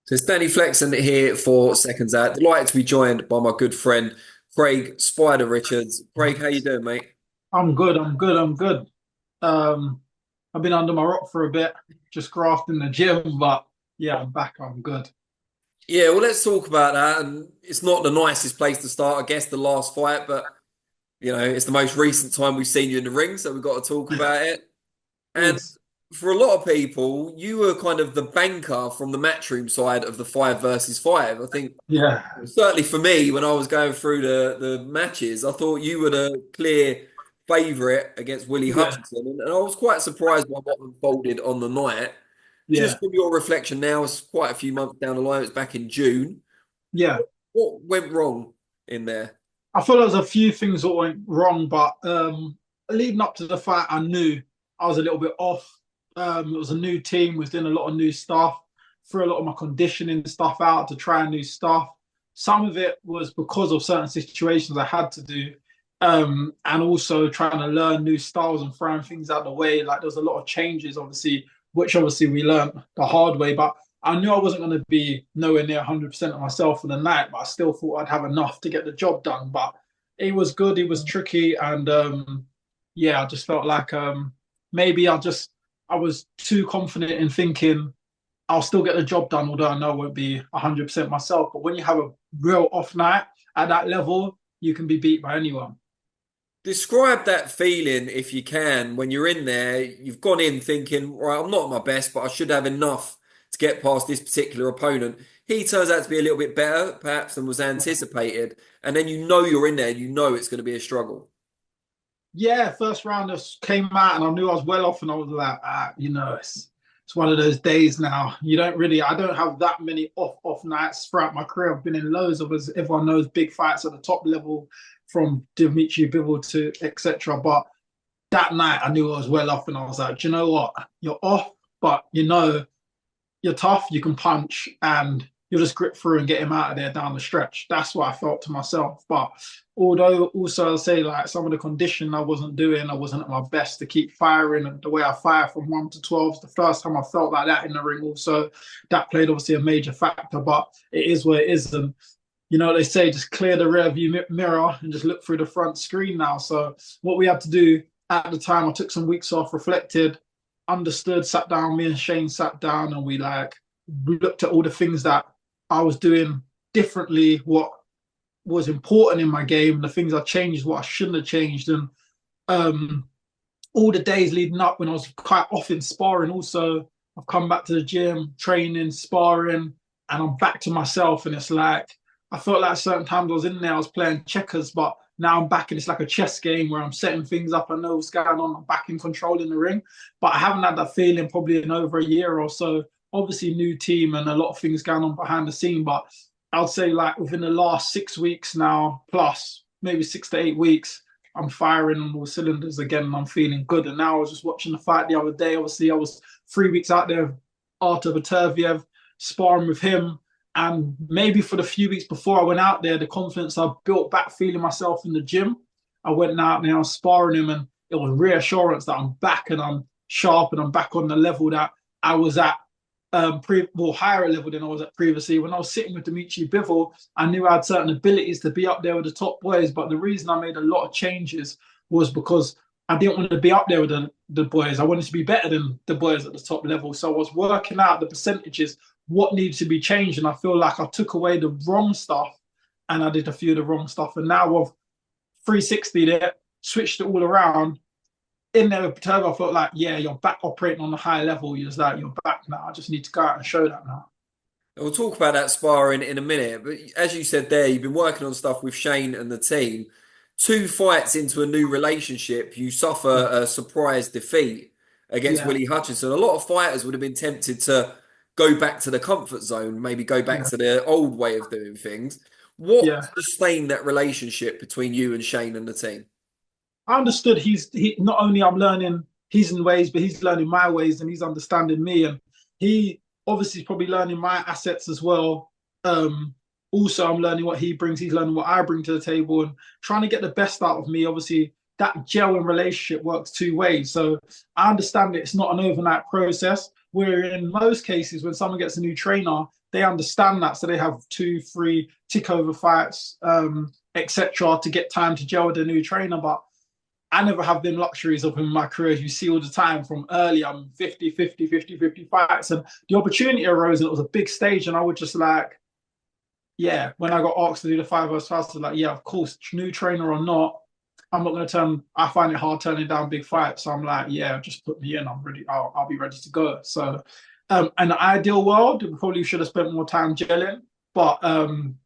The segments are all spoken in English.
So it's Danny Flexen here for Seconds Out. Delighted to be joined by my good friend Craig Spider Richards. Craig, how you doing, mate? I'm good. I'm good. I'm good. Um, I've been under my rock for a bit, just grafting the gym, but yeah, I'm back. I'm good. Yeah, well, let's talk about that. And it's not the nicest place to start, I guess, the last fight, but it's the most recent time we've seen you in the ring, so we've got to talk about it. Of And course. for a lot of people, you were kind of the banker from the matchroom side of the 5 versus 5. I think Yeah. certainly for me, when I was going through the matches, I thought you were the clear favourite against Willy Yeah. Hutchinson. And I was quite surprised by what unfolded on the night. Yeah. Just from your reflection now, it's quite a few months down the line, it's back in June. Yeah. What went wrong in there? I feel there was a few things that went wrong, but leading up to the fight, I knew I was a little bit off. It was a new team, was doing a lot of new stuff, threw a lot of my conditioning stuff out to try new stuff. Some of it was because of certain situations I had to do, and also trying to learn new styles and throwing things out the way. Like there was a lot of changes, obviously, which obviously we learned the hard way. But I knew I wasn't going to be nowhere near 100% of myself for the night, but I still thought I'd have enough to get the job done. But it was good, it was tricky, and yeah, I just felt like maybe I was too confident in thinking I'll still get the job done, although I know I won't be 100% myself. But when you have a real off night at that level, you can be beat by anyone. Describe that feeling if you can when you're in there. You've gone in thinking, right, I'm not at my best, but I should have enough to get past this particular opponent. He turns out to be a little bit better, perhaps, than was anticipated. And then you know you're in there, you know it's going to be a struggle. Yeah, first round just came out and I knew I was well off, and I was like, it's one of those days now. I don't have that many off nights throughout my career. I've been in loads of, as everyone knows, big fights at the top level, from Dmitry Bivol to etc. But that night I knew I was well off, and I was like, do you know what? You're off, but you're tough, you can punch, and you'll just grip through and get him out of there down the stretch. That's what I felt to myself. But although also I'll say like some of the condition I wasn't doing, I wasn't at my best to keep firing, and the way I fire from 1 to 12 is the first time I felt like that in the ring. Also, that played obviously a major factor, but it is what it is. And they say just clear the rear view mirror and just look through the front screen now. So what we had to do at the time, I took some weeks off, reflected, understood, sat down, me and Shane sat down, and we looked at all the things that I was doing differently, what was important in my game, the things I changed, what I shouldn't have changed. And um, all the days leading up when I was quite off in sparring, also, I've come back to the gym, training, sparring, and I'm back to myself. And it's like, I felt like certain times I was in there, I was playing checkers, but now I'm back and it's like a chess game where I'm setting things up. I know what's going on. I'm back in control in the ring, but I haven't had that feeling probably in over a year or so. Obviously, new team and a lot of things going on behind the scene, but I'd say like within the last 6 weeks now, plus maybe 6 to 8 weeks, I'm firing on all cylinders again and I'm feeling good. And now I was just watching the fight the other day. Obviously, I was 3 weeks out there, Artur Beterbiev, sparring with him. And maybe for the few weeks before I went out there, the confidence I built back feeling myself in the gym, I went out and I was sparring him, and it was reassurance that I'm back and I'm sharp and I'm back on the level that I was at, higher level than I was at previously. When I was sitting with Dmitry Bivol, I knew I had certain abilities to be up there with the top boys. But the reason I made a lot of changes was because I didn't want to be up there with the boys. I wanted to be better than the boys at the top level. So I was working out the percentages, what needs to be changed. And I feel like I took away the wrong stuff and I did a few of the wrong stuff. And now I've 360 there, switched it all around. In there with Paterno, I felt like, yeah, you're back operating on a high level. You're back now. I just need to go out and show that now. We'll talk about that sparring in a minute. But as you said there, you've been working on stuff with Shane and the team. 2 fights into a new relationship, you suffer a surprise defeat against Yeah, Willy Hutchinson. A lot of fighters would have been tempted to go back to the comfort zone, maybe go back yeah, to the old way of doing things. What yeah. sustained that relationship between you and Shane and the team? I understood he not only I'm learning his ways, but he's learning my ways and he's understanding me. And he obviously is probably learning my assets as well. Also, I'm learning what he brings, he's learning what I bring to the table and trying to get the best out of me. Obviously, that gel and relationship works 2 ways. So I understand that it's not an overnight process. Where in most cases, when someone gets a new trainer, they understand that, so they have 2, 3 tick over fights, etc., to get time to gel with the new trainer. But I never have them luxuries of in my career. You see all the time from early, I'm 50, 50, 50, 50 fights. And the opportunity arose and it was a big stage. And I was just like, yeah, when I got asked to do the 5 versus 5, I was like, yeah, of course, new trainer or not, I'm not going to turn, I find it hard turning down big fights. So I'm like, yeah, just put me in. I'm ready. I'll be ready to go. So, in the ideal world, we probably should have spent more time gelling. But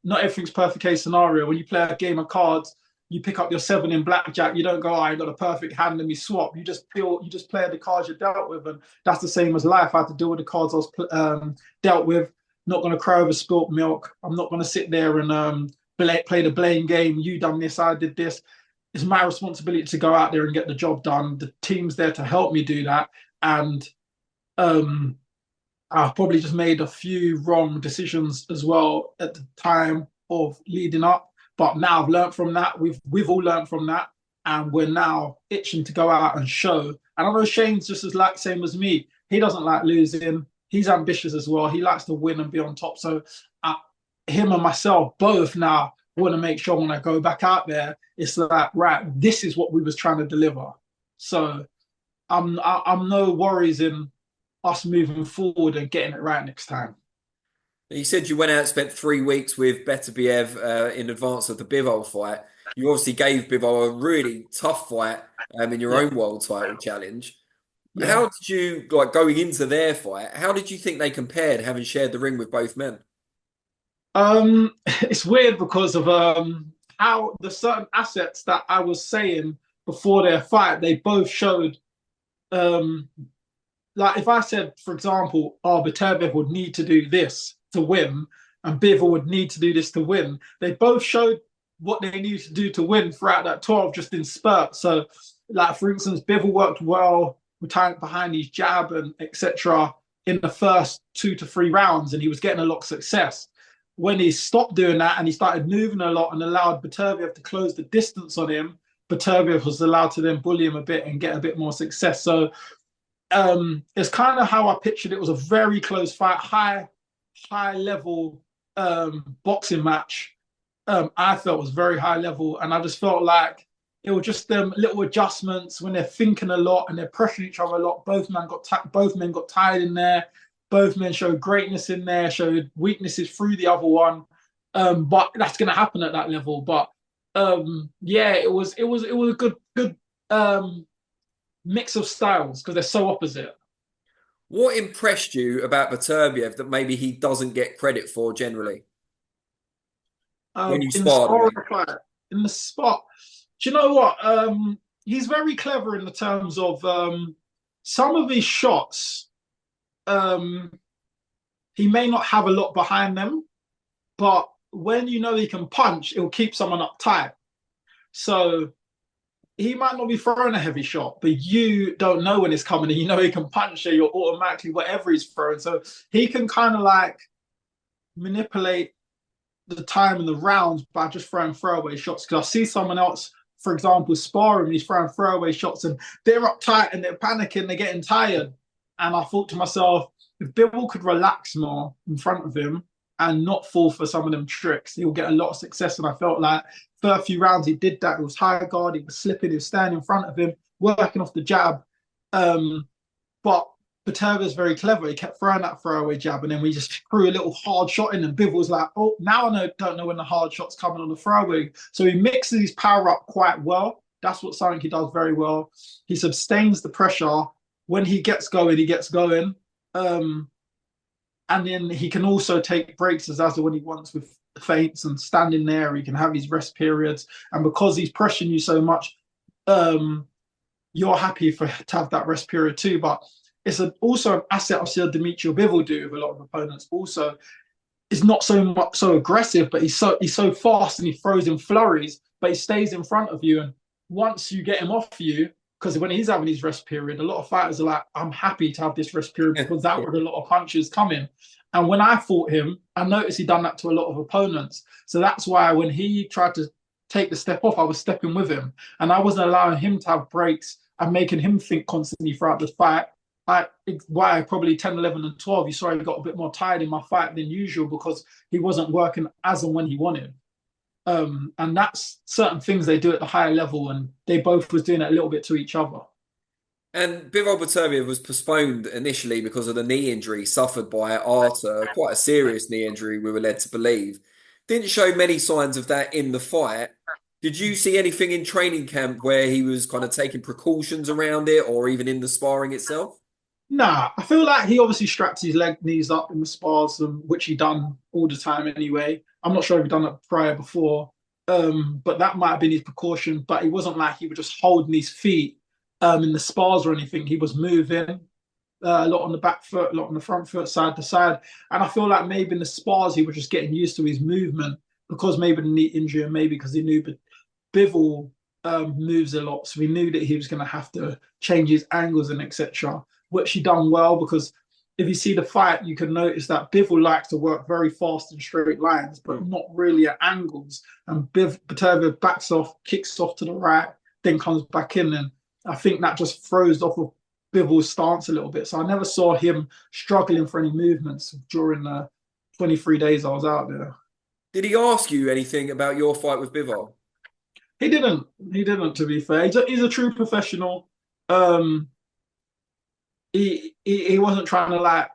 not everything's perfect case scenario. When you play a game of cards, you pick up your 7 in blackjack. You don't go, I got a perfect hand, and me swap. You just play the cards you're dealt with, and that's the same as life. I had to deal with the cards I was dealt with. Not going to cry over spilt milk. I'm not going to sit there and play the blame game. You done this, I did this. It's my responsibility to go out there and get the job done. The team's there to help me do that, and I've probably just made a few wrong decisions as well at the time of leading up. But now I've learned from that. We've all learned from that, and we're now itching to go out and show. And I know Shane's just as same as me. He doesn't like losing. He's ambitious as well. He likes to win and be on top. So him and myself both now want to make sure when I go back out there, it's like, right, this is what we was trying to deliver. So I'm no worries in us moving forward and getting it right next time. You said you went out and spent 3 weeks with Beterbiev in advance of the Bivol fight. You obviously gave Bivol a really tough fight in your own world title challenge. Yeah. How did you, like going into their fight, how did you think they compared, having shared the ring with both men? It's weird because of how the certain assets that I was saying before their fight, they both showed. Like if I said, for example, Beterbiev would need to do this to win, and Bivol would need to do this to win, they both showed what they needed to do to win throughout that 12, just in spurts. So, like for instance, Bivol worked well behind his jab and etc. in the first 2 to 3 rounds, and he was getting a lot of success. When he stopped doing that and he started moving a lot and allowed Beterbiev to close the distance on him, Beterbiev was allowed to then bully him a bit and get a bit more success. So it's kind of how I pictured it. It was a very close fight, high level boxing match. I felt was very high level, and I just felt like it was just them little adjustments when they're thinking a lot and they're pressuring each other a lot. Both men got tired in there. Both men showed greatness in there, showed weaknesses through the other one. But that's going to happen at that level. But yeah, it was a good mix of styles because they're so opposite. What impressed you about Beterbiev that maybe he doesn't get credit for generally when you In the sparred spot, in the spot, do you know what? He's very clever in the terms of some of his shots. He may not have a lot behind them, but when you know he can punch, it'll keep someone up tight. So he might not be throwing a heavy shot, but you don't know when it's coming, and you know he can punch it. You're automatically whatever he's throwing. So he can kind of like manipulate the time and the rounds by just throwing throwaway shots. Because I see someone else, for example, sparring, he's throwing throwaway shots and they're uptight and they're panicking, they're getting tired. And I thought to myself, if Bivol could relax more in front of him and not fall for some of them tricks, he'll get a lot of success. And I felt like for a few rounds he did that. It was high guard, he was slipping, he was standing in front of him, working off the jab. But Beterbiev's very clever. He kept throwing that throwaway jab, and then we just threw a little hard shot in, and Bivol's like, oh, now don't know when the hard shot's coming on the throwaway. So he mixes his power up quite well. That's something he does very well. He sustains the pressure. When he gets going, he gets going. And then he can also take breaks as when he wants with feints and standing there. He can have his rest periods. And because he's pressuring you so much, you're happy to have that rest period too. But it's also an asset I've seen Dmitry Bivol do with a lot of opponents. Also, it's not so aggressive, but he's so fast and he throws in flurries, but he stays in front of you. And once you get him off you, because when he's having his rest period, a lot of fighters are like, I'm happy to have this rest period because that would a lot of punches coming. And when I fought him, I noticed he done that to a lot of opponents. So that's why when he tried to take the step off, I was stepping with him. And I wasn't allowing him to have breaks and making him think constantly throughout the fight. why probably 10, 11, and 12, you saw he got a bit more tired in my fight than usual because he wasn't working as and when he wanted. And that's certain things they do at the higher level, and they both was doing it a little bit to each other. And Bivol Beterbiev was postponed initially because of the knee injury suffered by Artur, quite a serious knee injury, we were led to believe. Didn't show many signs of that in the fight. Did you see anything in training camp where he was kind of taking precautions around it or even in the sparring itself? Nah, I feel like he obviously strapped his leg knees up in the spars, which he done all the time anyway. I'm not sure if he done that prior before, but that might have been his precaution. But it wasn't like he was just holding his feet in the spars or anything. He was moving a lot on the back foot, a lot on the front foot, side to side. And I feel like maybe in the spars he was just getting used to his movement because maybe the knee injury and maybe because he knew Bivol moves a lot, so we knew that he was going to have to change his angles and etc. Which he done well because if you see the fight, you can notice that Bivol likes to work very fast in straight lines, but not really at angles. And Beterbiev backs off, kicks off to the right, then comes back in, and I think that just throws off of Bivol's stance a little bit. So I never saw him struggling for any movements during the 23 days I was out there. Did he ask you anything about your fight with Bivol? He didn't. He didn't. To be fair, he's a true professional. He wasn't trying to like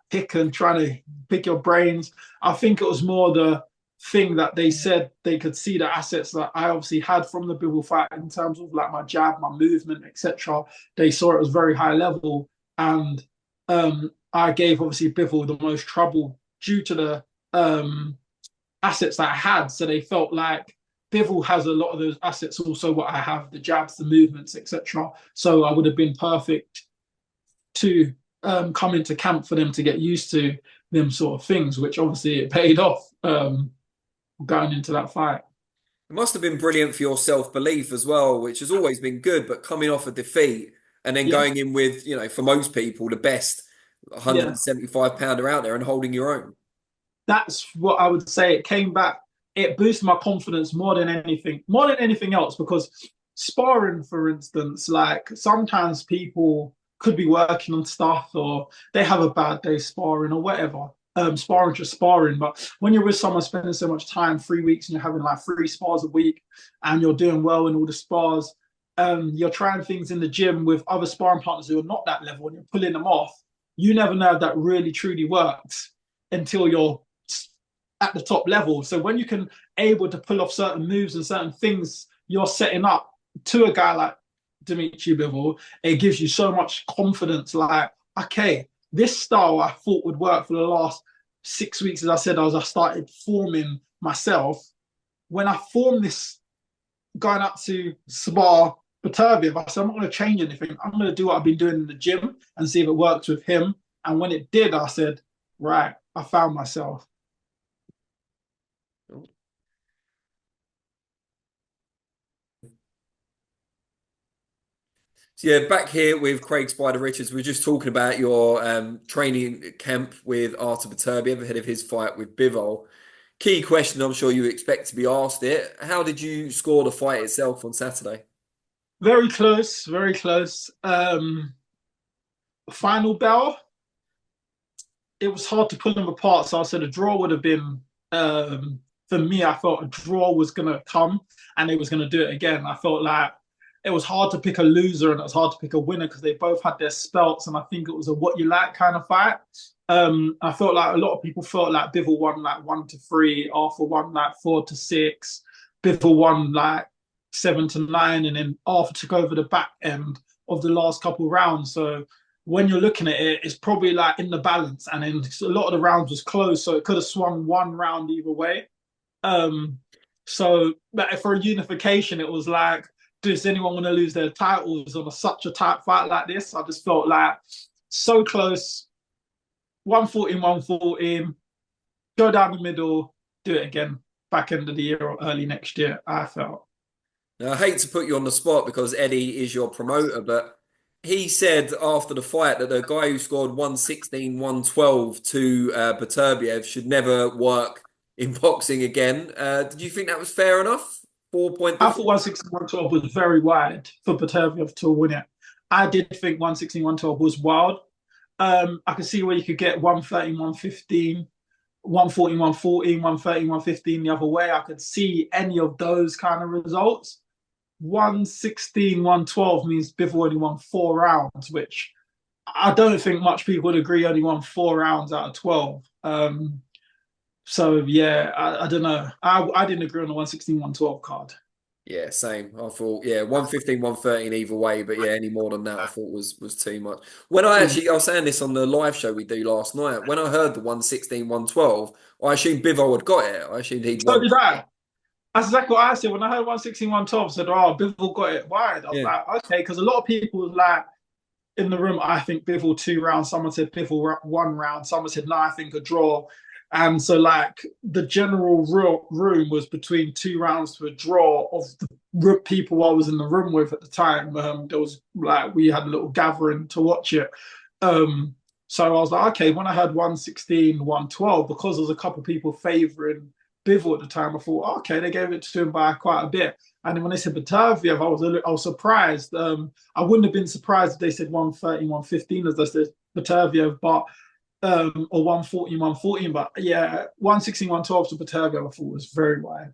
trying to pick your brains. I think it was more the thing that they said they could see the assets that I obviously had from the Bivol fight in terms of like my jab, my movement, etc. They saw it was very high level, and I gave obviously Bivol the most trouble due to the assets that I had. So they felt like Bivol has a lot of those assets, also what I have, the jabs, the movements, etc. So I would have been perfect to come into camp for them to get used to them sort of things, which obviously it paid off going into that fight. It must have been brilliant for your self-belief as well, which has always been good, but coming off a defeat and then Yeah, going in with, for most people, the best yeah. 175-pounder out there and holding your own. That's what I would say. It came back. It boosted my confidence more than anything else. Because sparring, for instance, like sometimes people could be working on stuff or they have a bad day sparring or whatever. Sparring just sparring, but when you're with someone spending so much time, 3 weeks, and you're having like 3 spars a week, and you're doing well in all the spars, you're trying things in the gym with other sparring partners who are not that level, and you're pulling them off. You never know if that really truly works until you're at the top level. So when you can able to pull off certain moves and certain things you're setting up to a guy like Dmitry Bivol, it gives you so much confidence. Like, okay, this style I thought would work for the last 6 weeks, as I said, as I started forming myself. When I formed this going up to spar Beterbiev, I said, I'm not going to change anything. I'm going to do what I've been doing in the gym and see if it works with him. And when it did, I said, right, I found myself. So yeah, back here with Craig Spider Richards, we are just talking about your training camp with Artur Beterbiev ahead of his fight with Bivol. Key question, I'm sure you expect to be asked it. How did you score the fight itself on Saturday? Very close, very close. Final bell, it was hard to pull them apart. So I said a draw would have been, for me, I felt a draw was going to come and they was going to do it again. I felt like it was hard to pick a loser and it was hard to pick a winner because they both had their spelts. And I think it was a what you like kind of fight. I felt like a lot of people felt like Bivol won like 1-3, Arthur won like 4-6, Bivol won like 7-9, and then Arthur took over the back end of the last couple of rounds. So when you're looking at it, it's probably like in the balance, and then a lot of the rounds was close, so it could have swung one round either way. So but for a unification, it was like, does anyone want to lose their titles on such a tight fight like this? I just felt like so close. 114, 114, go down the middle, do it again, back end of the year or early next year, I felt. Now, I hate to put you on the spot because Eddie is your promoter, but he said after the fight that the guy who scored 116, 112 to Beterbiev should never work in boxing again. Did you think that was fair enough? 4 point I thought difference? 116, 112 was very wide for Beterbiev to win it. I did think 116, 112 was wild. I could see where you could get 113, 115, 114, 114, 113, 115 the other way. I could see any of those kind of results. 116, 112 means Bivol only won 4 rounds, which I don't think much people would agree only won 4 rounds out of 12. So yeah, I don't know. I didn't agree on the 116, 112 card. Yeah, same. I thought, yeah, 115, 113 either way, but yeah, any more than that I thought was too much. When I was saying this on the live show we do last night, when I heard the 116, 112, I assumed Bivol had got it. I assumed he'd So won. did I. That's exactly what I said. When I heard 116, 112, I said, oh, Bivol got it wide. I was Yeah. like, okay, because a lot of people was like, in the room, I think Bivol 2 rounds. Someone said Bivol 1 round. Someone said, no, I think a draw. And so, like, the general room was between 2 rounds to a draw of the people I was in the room with at the time. There was like, we had a little gathering to watch it. Um, so I was like, okay, when I heard 116, 112, because there was a couple of people favouring Bivol at the time, I thought, okay, they gave it to him by quite a bit. And then when they said Beterbiev, I was surprised. I wouldn't have been surprised if they said 130, 115 as they said Beterbiev, but or 140, 114. But yeah, 116, 112 to Beterbiev, I thought was very wide.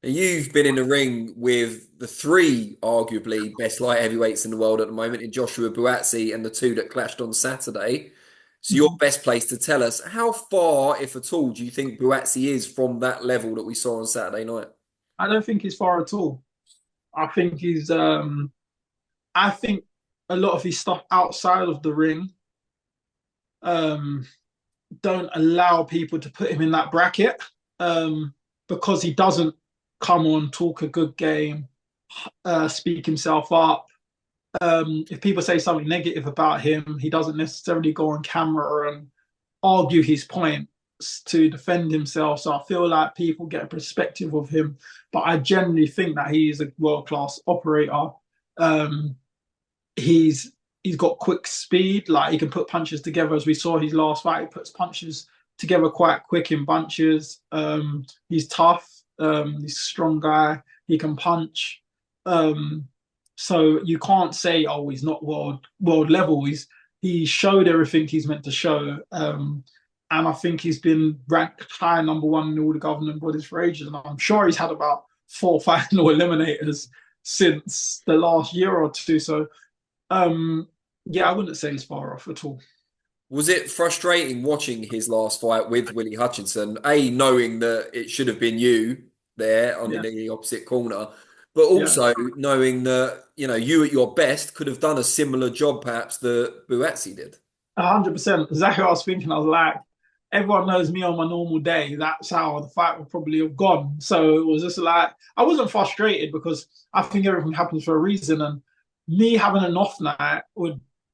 You've been in the ring with the three arguably best light heavyweights in the world at the moment in Joshua Buatsi and the two that clashed on Saturday. So you're best placed to tell us how far, if at all, do you think Buatsi is from that level that we saw on Saturday night? I don't think he's far at all. I think he's I think a lot of his stuff outside of the ring um don't allow people to put him in that bracket because he doesn't come on, talk a good game, speak himself up. If people say something negative about him, he doesn't necessarily go on camera and argue his points to defend himself. So I feel like people get a perspective of him, but I generally think that he's a world class operator. Um, he's got quick speed, like he can put punches together. As we saw his last fight, he puts punches together quite quick in bunches. He's tough. He's a strong guy. He can punch. Um, so you can't say, oh, he's not world level. He showed everything he's meant to show. And I think he's been ranked high #1 in all the governing bodies for ages. And I'm sure he's had about 4 final eliminators since the last year or two. So yeah, I wouldn't say he's far off at all. Was it frustrating watching his last fight with Willy Hutchinson? A, knowing that it should have been you there on Yeah, the opposite corner, but yeah, also knowing that, you at your best could have done a similar job perhaps that Buatsi did. 100%. Exactly what I was thinking. I was like, everyone knows me on my normal day. That's how the fight would probably have gone. So it was just like, I wasn't frustrated because I think everything happens for a reason. And me having an off night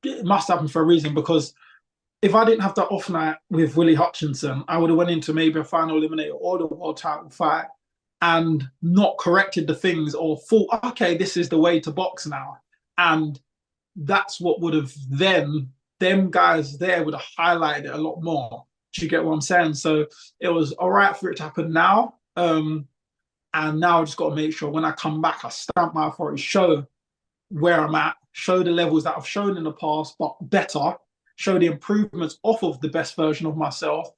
it must happen for a reason because if I didn't have that off night with Willie Hutchinson, I would have went into maybe a final eliminator or the world title fight and not corrected the things or thought, okay, this is the way to box now. And that's what would have then, them guys there would have highlighted it a lot more. Do you get what I'm saying? So it was all right for it to happen now. And now I just got to make sure when I come back, I stamp my authority, show where I'm at, show the levels that I've shown in the past, but better, show the improvements off of the best version of myself,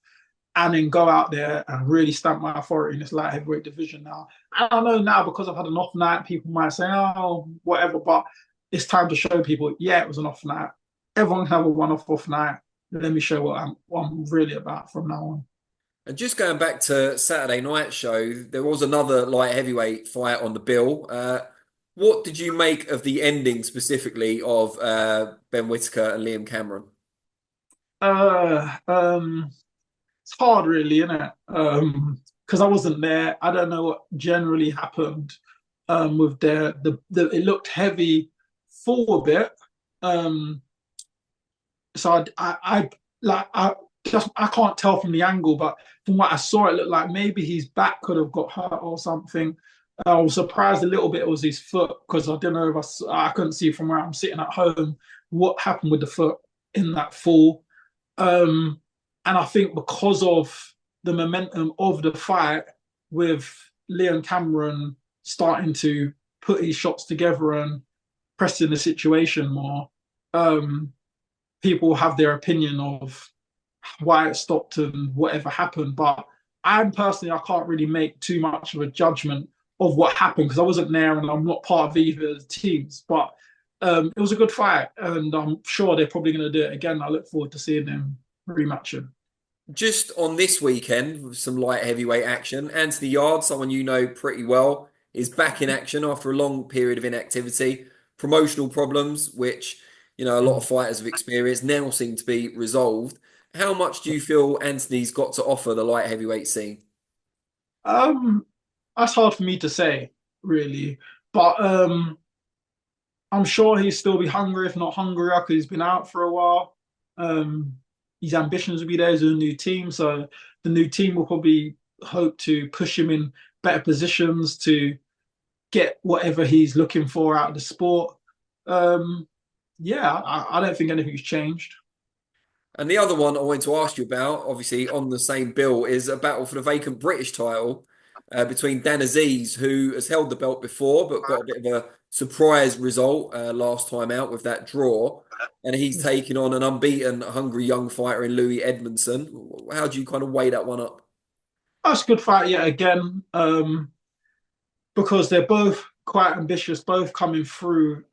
and then go out there and really stamp my authority in this light heavyweight division now. I know now because I've had an off night, people might say, oh, whatever, but it's time to show people, yeah, it was an off night. Everyone can have a one-off night. Let me show what I'm really about from now on. And just going back to Saturday night show, there was another light heavyweight fight on the bill. What did you make of the ending specifically of Ben Whitaker and Liam Cameron? Uh, um, it's hard, really, isn't it? Because I wasn't there. I don't know what generally happened with the. It looked heavy for a bit. Um, so I like I can't tell from the angle, but from what I saw, it looked like maybe his back could have got hurt or something. I was surprised a little bit it was his foot because I don't know if I couldn't see from where I'm sitting at home what happened with the foot in that fall. Um, and I think because of the momentum of the fight with Leon Cameron starting to put his shots together and pressing the situation more, um, people have their opinion of why it stopped and whatever happened. But I'm personally, I can't really make too much of a judgment of what happened because I wasn't there and I'm not part of either of the teams. But it was a good fight, and I'm sure they're probably going to do it again. I look forward to seeing them rematching. Just on this weekend, with some light heavyweight action, Anthony Yarde, someone you know pretty well, is back in action after a long period of inactivity. Promotional problems, which a lot of fighters have experienced, now seem to be resolved. How much do you feel Anthony's got to offer the light heavyweight scene? Um, that's hard for me to say, really. But I'm sure he'll still be hungry, if not hungrier, because he's been out for a while. Um, his ambitions will be there as a new team, so the new team will probably hope to push him in better positions to get whatever he's looking for out of the sport. Um, yeah, I don't think anything's changed. And the other one I wanted to ask you about, obviously on the same bill, is a battle for the vacant British title between Dan Aziz, who has held the belt before but got a bit of a surprise result last time out with that draw. And he's taking on an unbeaten, hungry young fighter in Louie Edmonson. How do you kind of weigh that one up? That's a good fight yet again, because they're both quite ambitious, both coming through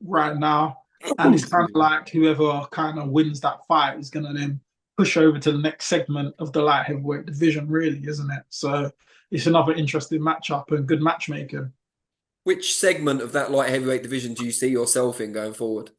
right now. And it's kind of like whoever kind of wins that fight is going to then push over to the next segment of the light heavyweight division, really, isn't it? So it's another interesting matchup and good matchmaking. Which segment of that light heavyweight division do you see yourself in going forward?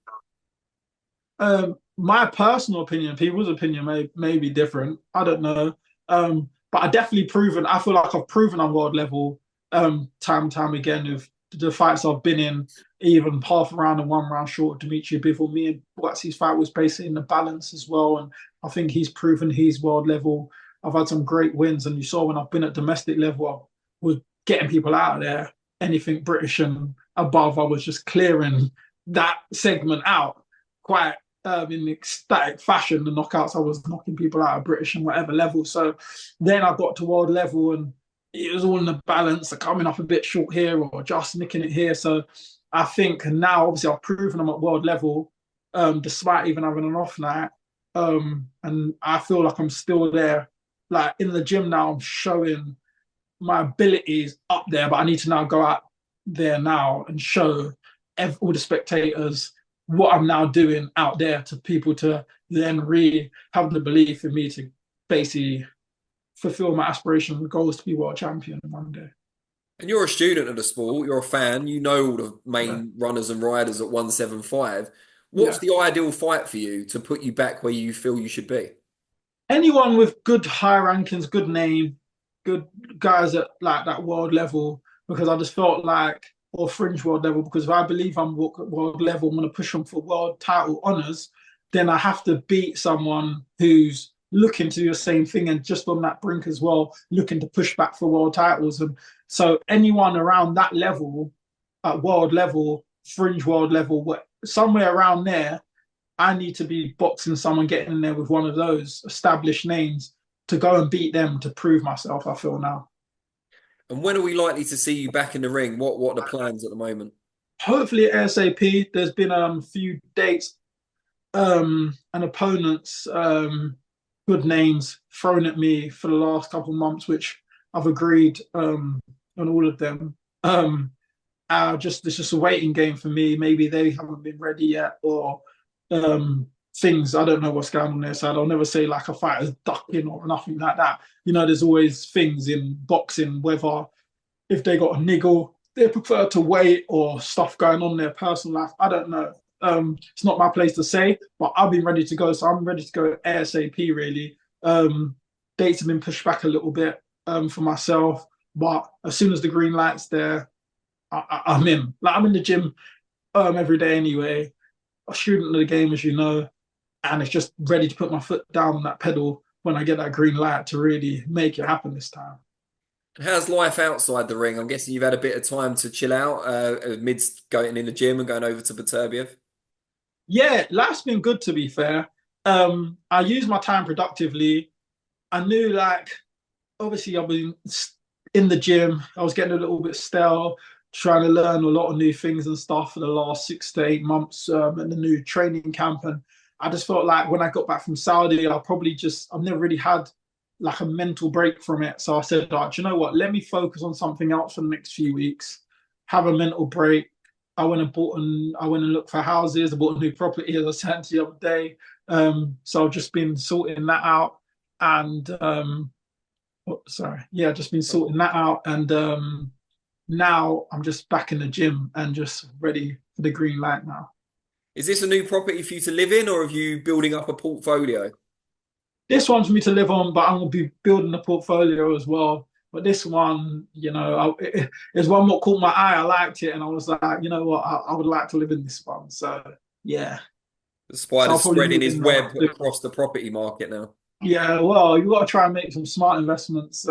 My personal opinion, people's opinion may be different. I don't know. But I definitely proven, I feel like I've proven on world level time and time again with the fights I've been in, even half a round and 1 round short of Dmitry Bivol. Me and Buatsi's fight was basically in the balance as well. And I think he's proven he's world level. I've had some great wins. And you saw when I've been at domestic level, I was getting people out of there. Anything British and above, I was just clearing that segment out quite in ecstatic fashion. The knockouts, I was knocking people out of British and whatever level. So then I got to world level and it was all in the balance, coming up a bit short here or just nicking it here. So I think now, obviously, I've proven I'm at world level, despite even having an off night. And I feel like I'm still there. Like in the gym now, I'm showing my abilities up there, but I need to now go out there now and show all the spectators what I'm now doing out there to people to then really have the belief in me to basically fulfill my aspirations and goals to be world champion one day. And you're a student of the sport, you're a fan, you know all the Yeah. main runners and riders at 175. What's Yeah. the ideal fight for you to put you back where you feel you should be? Anyone with good high rankings, good name, good guys at like that world level, because I just felt like, or fringe world level, because if I believe I'm world level, I'm going to push them for world title honors, then I have to beat someone who's looking to do the same thing and just on that brink as well, looking to push back for world titles. And so anyone around that level, at world level, fringe world level, somewhere around there, I need to be boxing someone, getting in there with one of those established names to go and beat them to prove myself, I feel now. And when are we likely to see you back in the ring? What are the plans at the moment? Hopefully ASAP. There's been a few dates and opponents, good names thrown at me for the last couple of months, which I've agreed on all of them. It's just a waiting game for me. Maybe they haven't been ready yet, or things. I don't know what's going on there, so I'll never say like a fighter's ducking or nothing like that. There's always things in boxing, whether if they got a niggle, they prefer to wait or stuff going on in their personal life. I don't know. It's not my place to say, but I've been ready to go, so I'm ready to go ASAP. Really, dates have been pushed back a little bit for myself, but as soon as the green light's there, I'm in. Like I'm in the gym every day anyway. A student of the game, as you know, and it's just ready to put my foot down on that pedal when I get that green light to really make it happen this time. How's life outside the ring? I'm guessing you've had a bit of time to chill out amidst going in the gym and going over to Beterbiev. Yeah, life's been good to be fair. I use my time productively. I knew like obviously I've been in the gym. I was getting a little bit stale, trying to learn a lot of new things and stuff for the last 6 to 8 months in the new training camp. And I just felt like when I got back from Saudi, I've never really had like a mental break from it. So I said, oh, do you know what? Let me focus on something else for the next few weeks, have a mental break. I went and looked for houses. I bought a new property, as I said the other day. So I've just been sorting that out, and just been sorting that out, and now I'm just back in the gym and just ready for the green light now. Is this a new property for you to live in, or are you building up a portfolio? This one's for me to live on, but I'm gonna be building a portfolio as well. But this one, it's one what caught my eye. I liked it, and I was like, you know what, I would like to live in this one. So yeah, The so I'll spider's probably spreading move his in web now. across the property market now. Yeah, well, you got to try and make some smart investments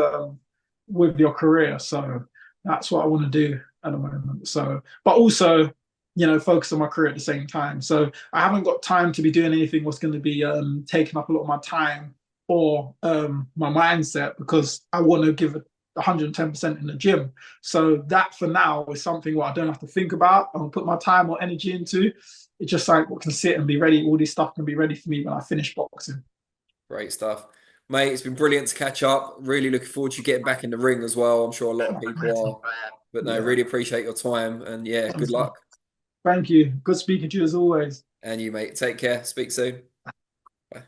with your career. So that's what I want to do at the moment. So, but also, focus on my career at the same time. So I haven't got time to be doing anything what's going to be taking up a lot of my time or my mindset, because I want to give it 110% in the gym. So that for now is something what I don't have to think about. I'm gonna put my time or energy into. It's just like what can sit and be ready. All this stuff can be ready for me when I finish boxing. Great stuff. Mate, it's been brilliant to catch up. Really looking forward to you getting back in the ring as well. I'm sure a lot of people are. But no, Yeah. really appreciate your time. And yeah, good luck. Thank you. Good speaking to you as always. And you, mate. Take care. Speak soon. Bye.